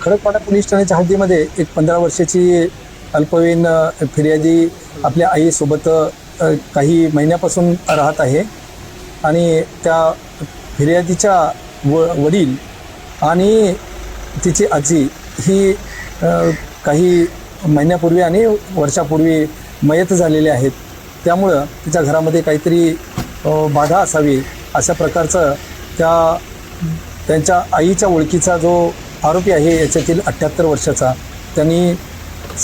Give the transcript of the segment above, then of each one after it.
Khadakpada police ठाण्याच्या हद्दीमध्ये एक 15 वर्षाची अल्पवयीन फिर्यादी आपल्या आईसोबत काही महिन्यापासून राहत आहे आणि त्या फिर्यादीच्या वडील आणि तिची आजी ही काही महिन्यापूर्वी आणि वर्षापूर्वी मयत झालेले आहेत. त्यामुळं तिच्या घरामध्ये काहीतरी बाधा असावी अशा प्रकारचं त्यांच्या आईच्या ओळखीचा जो आरोपी आहे याच्यातील 78 वर्षाचा त्यांनी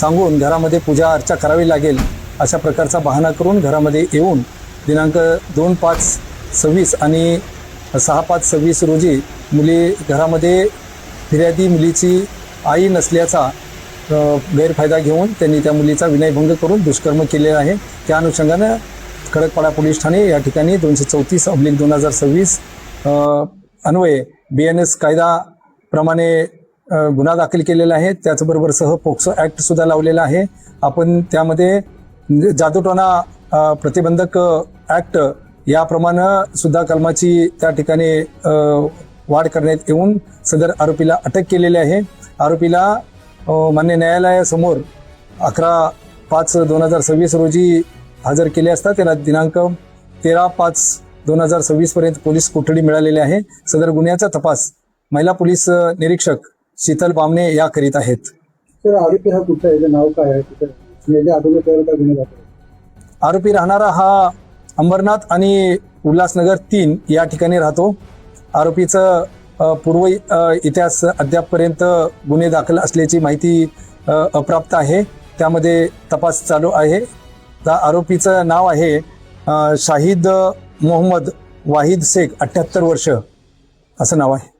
सांगून घरामध्ये पूजा अर्चा करावी लागेल अशा प्रकारचा बहाणा करून घरामध्ये येऊन दिनांक 2/5/26 आणि 6/5/26 रोजी मुली घरामध्ये फिर्यादी मुलीची आई नसल्याचा गैरफायदा घेऊन त्यांनी त्या मुलीचा विनयभंग करून दुष्कर्म केलेला आहे. त्या अनुषंगानं खडकपाडा पोलीस ठाणे या ठिकाणी 234/2026 अन्वये BNS कायदाप्रमाणे गुन्हा दाखल केलेला आहे. त्याचबरोबर पोक्सो ॲक्टसुद्धा लावलेला आहे. आपण त्यामध्ये जादूटोणा प्रतिबंधक ॲक्ट याप्रमाणे सुद्धा कलमाची त्या ठिकाणी वाढ करण्यात येऊन सदर आरोपीला अटक केलेली आहे. आरोपीला मान्य न्यायालयासमोर 11/5/2026 रोजी हजर केले असता त्याला दिनांक 13/5/2026 पर्यंत पोलीस कोठडी मिळालेली आहे. सदर गुन्ह्याचा तपास महिला पोलीस निरीक्षक शीतल बामणे या करीत आहेत. आरोपी हा कुठला आहे, नाव काय आहे? आरोपी राहणारा हा अंबरनाथ आणि उल्हासनगर 3 या ठिकाणी राहतो. आरोपीचं पूर्व इतिहास अद्यापपर्यंत गुन्हे दाखल असल्याची माहिती अप्राप्त आहे. त्यामध्ये तपास चालू आहे. त्या आरोपीचं नाव आहे शाहिद मोहम्मद वाहिद शेख 78 वर्ष असं नाव आहे.